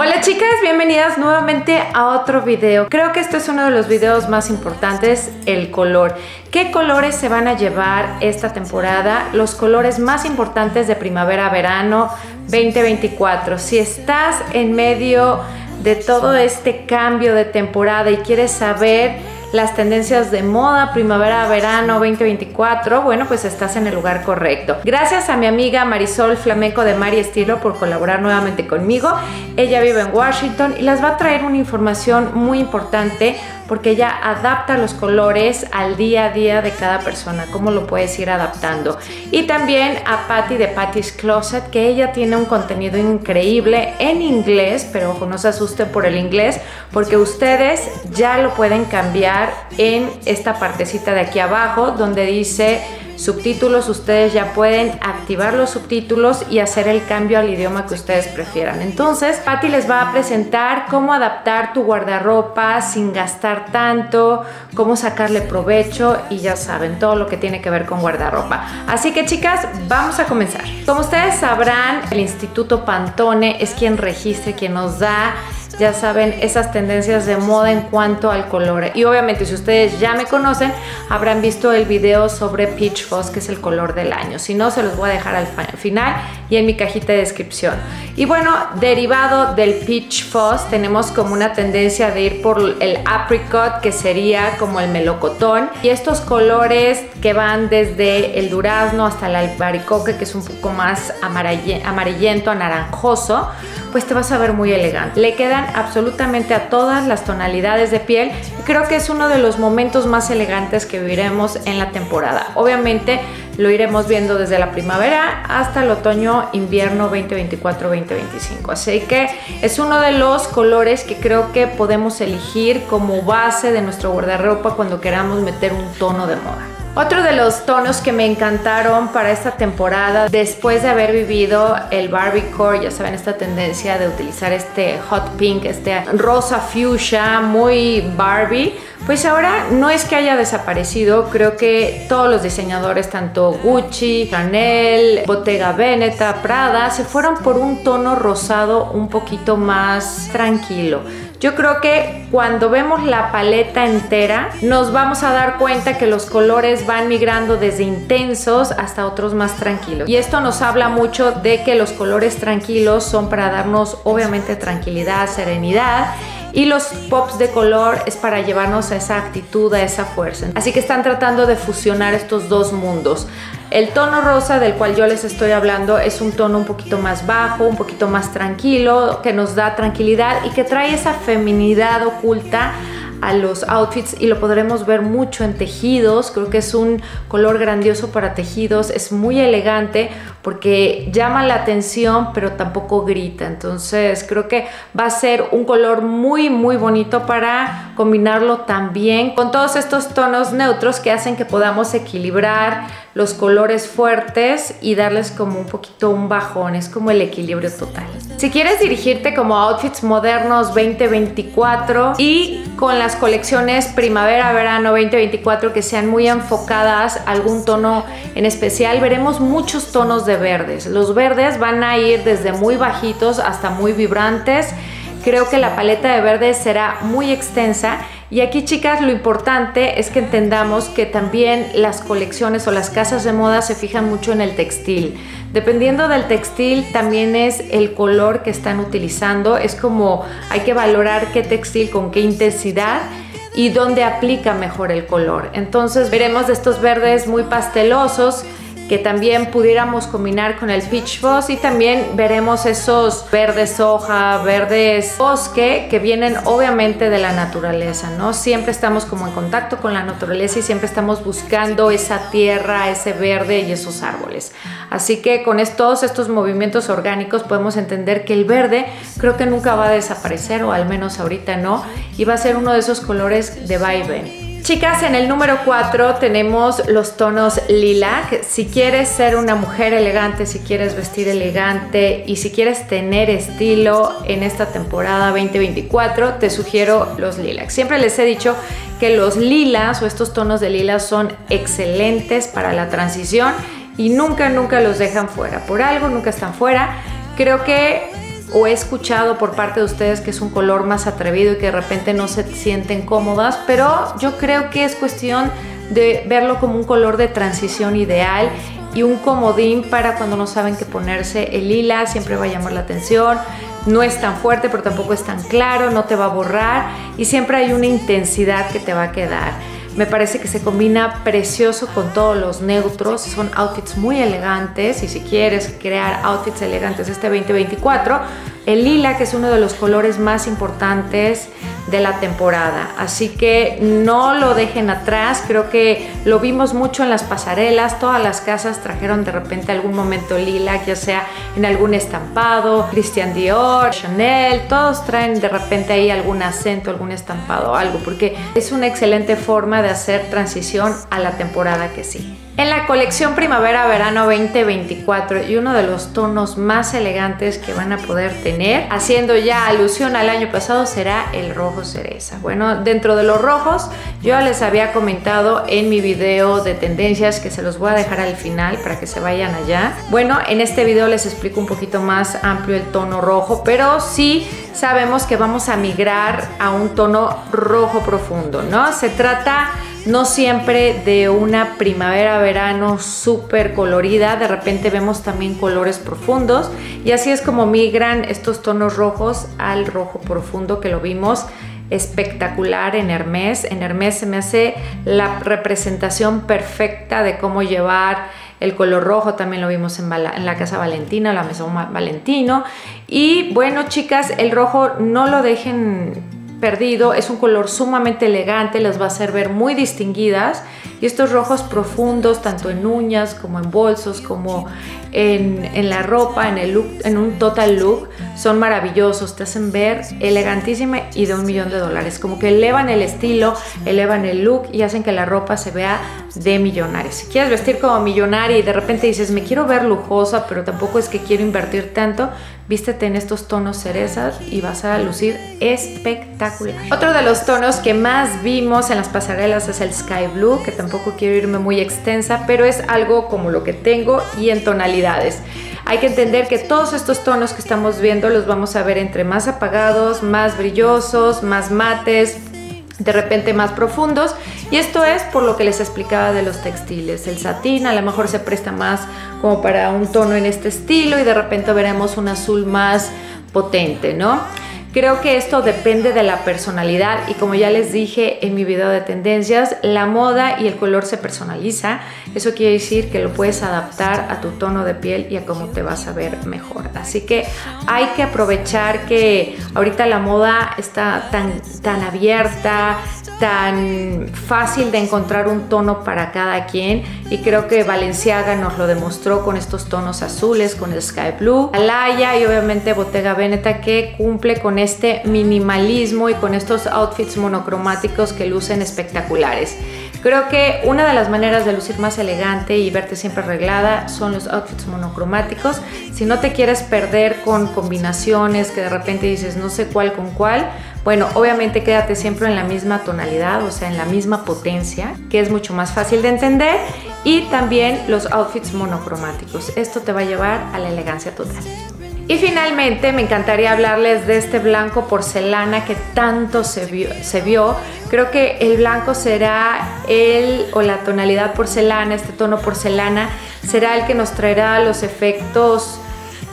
Hola chicas, bienvenidas nuevamente a otro video. Creo que este es uno de los videos más importantes, el color. ¿Qué colores se van a llevar esta temporada? Los colores más importantes de primavera-verano 2024. Si estás en medio de todo este cambio de temporada y quieres saber las tendencias de moda primavera-verano 2024, bueno, pues estás en el lugar correcto. Gracias a mi amiga Marisol Flamenco de Mari Estilo por colaborar nuevamente conmigo. Ella vive en Washington y les va a traer una información muy importante porque ella adapta los colores al día a día de cada persona, cómo lo puedes ir adaptando. Y también a Patty de Patty's Closet, que ella tiene un contenido increíble en inglés, pero ojo, no se asusten por el inglés, porque ustedes ya lo pueden cambiar en esta partecita de aquí abajo, donde dice subtítulos. Ustedes ya pueden activar los subtítulos y hacer el cambio al idioma que ustedes prefieran. Entonces, Patty les va a presentar cómo adaptar tu guardarropa sin gastar tanto, cómo sacarle provecho y ya saben, todo lo que tiene que ver con guardarropa. Así que chicas, vamos a comenzar. Como ustedes sabrán, el Instituto Pantone es quien registra, quien nos da, ya saben, esas tendencias de moda en cuanto al color. Y obviamente si ustedes ya me conocen, habrán visto el video sobre Peach Fuzz, que es el color del año. Si no, se los voy a dejar al final y en mi cajita de descripción. Y bueno, derivado del Peach Fuzz, tenemos como una tendencia de ir por el apricot, que sería como el melocotón. Y estos colores que van desde el durazno hasta el albaricoque, que es un poco más amarillento, anaranjoso, pues te vas a ver muy elegante. Le quedan absolutamente a todas las tonalidades de piel y creo que es uno de los momentos más elegantes que viviremos en la temporada. Obviamente lo iremos viendo desde la primavera hasta el otoño-invierno 2024-2025. Así que es uno de los colores que creo que podemos elegir como base de nuestro guardarropa cuando queramos meter un tono de moda. Otro de los tonos que me encantaron para esta temporada, después de haber vivido el Barbiecore, ya saben, esta tendencia de utilizar este hot pink, este rosa fuchsia muy Barbie, pues ahora no es que haya desaparecido. Creo que todos los diseñadores, tanto Gucci, Chanel, Bottega Veneta, Prada, se fueron por un tono rosado un poquito más tranquilo. Yo creo que cuando vemos la paleta entera nos vamos a dar cuenta que los colores van migrando desde intensos hasta otros más tranquilos. Y esto nos habla mucho de que los colores tranquilos son para darnos obviamente tranquilidad, serenidad. Y los pops de color es para llevarnos a esa actitud, a esa fuerza. Así que están tratando de fusionar estos dos mundos. El tono rosa del cual yo les estoy hablando es un tono un poquito más bajo, un poquito más tranquilo, que nos da tranquilidad y que trae esa feminidad oculta a los outfits y lo podremos ver mucho en tejidos. Creo que es un color grandioso para tejidos, es muy elegante porque llama la atención pero tampoco grita. Entonces creo que va a ser un color muy bonito para combinarlo también con todos estos tonos neutros que hacen que podamos equilibrar los colores fuertes y darles como un poquito un bajón. Es como el equilibrio total. Si quieres dirigirte como a outfits modernos 2024 y con las colecciones primavera-verano 2024 que sean muy enfocadas a algún tono en especial, veremos muchos tonos de verdes. Los verdes van a ir desde muy bajitos hasta muy vibrantes. Creo que la paleta de verdes será muy extensa. Y aquí, chicas, lo importante es que entendamos que también las colecciones o las casas de moda se fijan mucho en el textil. Dependiendo del textil también es el color que están utilizando. Es como hay que valorar qué textil con qué intensidad y dónde aplica mejor el color. Entonces veremos de estos verdes muy pastelosos que también pudiéramos combinar con el Peach Fuzz, y también veremos esos verdes hoja, verdes bosque que vienen obviamente de la naturaleza, ¿no? Siempre estamos como en contacto con la naturaleza y siempre estamos buscando esa tierra, ese verde y esos árboles. Así que con todos estos movimientos orgánicos podemos entender que el verde creo que nunca va a desaparecer, o al menos ahorita no, y va a ser uno de esos colores de va y ven. Chicas, en el número 4 tenemos los tonos lilac. Si quieres ser una mujer elegante, si quieres vestir elegante y si quieres tener estilo en esta temporada 2024, te sugiero los lilac. Siempre les he dicho que los lilas o estos tonos de lilas son excelentes para la transición y nunca los dejan fuera. Por algo nunca están fuera. Creo que o he escuchado por parte de ustedes que es un color más atrevido y que de repente no se sienten cómodas, pero yo creo que es cuestión de verlo como un color de transición ideal y un comodín para cuando no saben qué ponerse. El lila siempre va a llamar la atención, no es tan fuerte pero tampoco es tan claro, no te va a borrar y siempre hay una intensidad que te va a quedar. Me parece que se combina precioso con todos los neutros, son outfits muy elegantes y si quieres crear outfits elegantes este 2024, el lila, que es uno de los colores más importantes de la temporada, así que no lo dejen atrás. Creo que lo vimos mucho en las pasarelas, todas las casas trajeron de repente algún momento lila, ya sea en algún estampado, Christian Dior, Chanel, todos traen de repente ahí algún acento, algún estampado, algo, porque es una excelente forma de hacer transición a la temporada que sí. En la colección Primavera-Verano 2024 y uno de los tonos más elegantes que van a poder tener, haciendo ya alusión al año pasado, será el rojo cereza. Bueno, dentro de los rojos, yo les había comentado en mi video de tendencias, que se los voy a dejar al final para que se vayan allá. Bueno, en este video les explico un poquito más amplio el tono rojo, pero sí sabemos que vamos a migrar a un tono rojo profundo, ¿no? Se trata no siempre de una primavera-verano súper colorida, de repente vemos también colores profundos y así es como migran estos tonos rojos al rojo profundo, que lo vimos espectacular en Hermès. En Hermès se me hace la representación perfecta de cómo llevar el color rojo. También lo vimos en la Casa Valentina, la Maison Valentino. Y bueno, chicas, el rojo no lo dejen perdido, es un color sumamente elegante, las va a hacer ver muy distinguidas, y estos rojos profundos tanto en uñas como en bolsos como en la ropa, en el look, en un total look, son maravillosos, te hacen ver elegantísima y de $1.000.000, como que elevan el estilo, elevan el look y hacen que la ropa se vea de millonarios. Si quieres vestir como millonaria y de repente dices me quiero ver lujosa pero tampoco es que quiero invertir tanto, vístete en estos tonos cerezas y vas a lucir espectacular. Otro de los tonos que más vimos en las pasarelas es el Sky Blue, que tampoco quiero irme muy extensa, pero es algo como lo que tengo y en tonalidades. Hay que entender que todos estos tonos que estamos viendo los vamos a ver entre más apagados, más brillosos, más mates, de repente más profundos, y esto es por lo que les explicaba de los textiles. El satín a lo mejor se presta más como para un tono en este estilo y de repente veremos un azul más potente, ¿no? Creo que esto depende de la personalidad y como ya les dije en mi video de tendencias, la moda y el color se personaliza. Eso quiere decir que lo puedes adaptar a tu tono de piel y a cómo te vas a ver mejor. Así que hay que aprovechar que ahorita la moda está tan abierta, tan fácil de encontrar un tono para cada quien, y creo que Balenciaga nos lo demostró con estos tonos azules, con el Sky Blue, Alaya y obviamente Bottega Veneta, que cumple con este minimalismo y con estos outfits monocromáticos que lucen espectaculares. Creo que una de las maneras de lucir más elegante y verte siempre arreglada son los outfits monocromáticos. Si no te quieres perder con combinaciones que de repente dices no sé cuál con cuál, bueno, obviamente quédate siempre en la misma tonalidad, o sea, en la misma potencia, que es mucho más fácil de entender, y también los outfits monocromáticos. Esto te va a llevar a la elegancia total. Y finalmente me encantaría hablarles de este blanco porcelana que tanto se vio. Creo que el blanco será la tonalidad porcelana, este tono porcelana, será el que nos traerá los efectos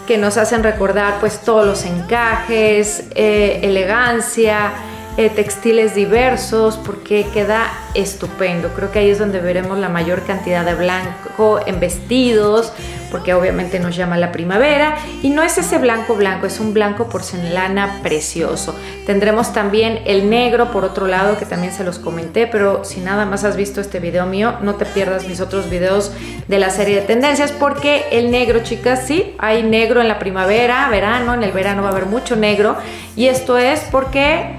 que nos hacen recordar pues todos los encajes, elegancia, textiles diversos, porque queda estupendo. Creo que ahí es donde veremos la mayor cantidad de blanco en vestidos, porque obviamente nos llama la primavera, y no es ese blanco blanco, es un blanco porcelana precioso. Tendremos también el negro por otro lado, que también se los comenté, pero si nada más has visto este video mío, no te pierdas mis otros videos de la serie de tendencias, porque el negro, chicas, sí, hay negro en la primavera, verano, en el verano va a haber mucho negro, y esto es porque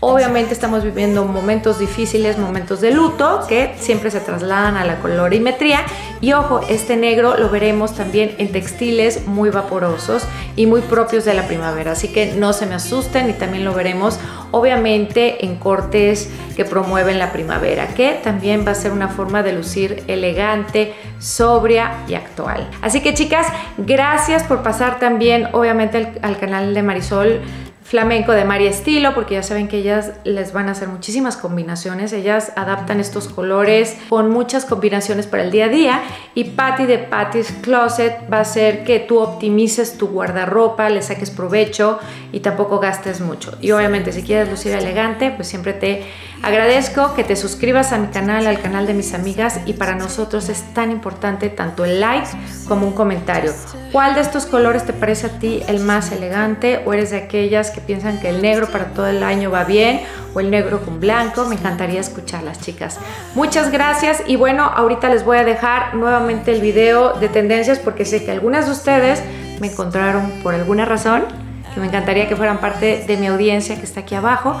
Obviamente estamos viviendo momentos difíciles, momentos de luto que siempre se trasladan a la colorimetría. Y ojo, este negro lo veremos también en textiles muy vaporosos y muy propios de la primavera, así que no se me asusten, y también lo veremos obviamente en cortes que promueven la primavera, que también va a ser una forma de lucir elegante, sobria y actual. Así que chicas, gracias por pasar también obviamente al canal de Marisol Flamenco de Mari Estilo, porque ya saben que ellas les van a hacer muchísimas combinaciones. Ellas adaptan estos colores con muchas combinaciones para el día a día. Y Patti de Patti's Closet va a hacer que tú optimices tu guardarropa, le saques provecho y tampoco gastes mucho. Y obviamente si quieres lucir elegante, pues siempre te agradezco que te suscribas a mi canal, al canal de mis amigas, y para nosotros es tan importante tanto el like como un comentario. ¿Cuál de estos colores te parece a ti el más elegante? ¿O eres de aquellas que piensan que el negro para todo el año va bien, o el negro con blanco? Me encantaría escucharlas, chicas. Muchas gracias. Y bueno, ahorita les voy a dejar nuevamente el video de tendencias, porque sé que algunas de ustedes me encontraron por alguna razón, que me encantaría que fueran parte de mi audiencia que está aquí abajo.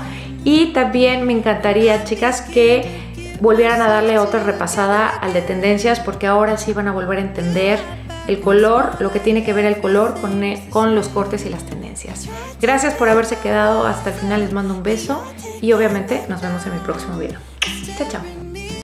Y también me encantaría, chicas, que volvieran a darle otra repasada al de tendencias, porque ahora sí van a volver a entender el color, lo que tiene que ver el color con los cortes y las tendencias. Gracias por haberse quedado hasta el final, les mando un beso y obviamente nos vemos en mi próximo video. Chao, chao.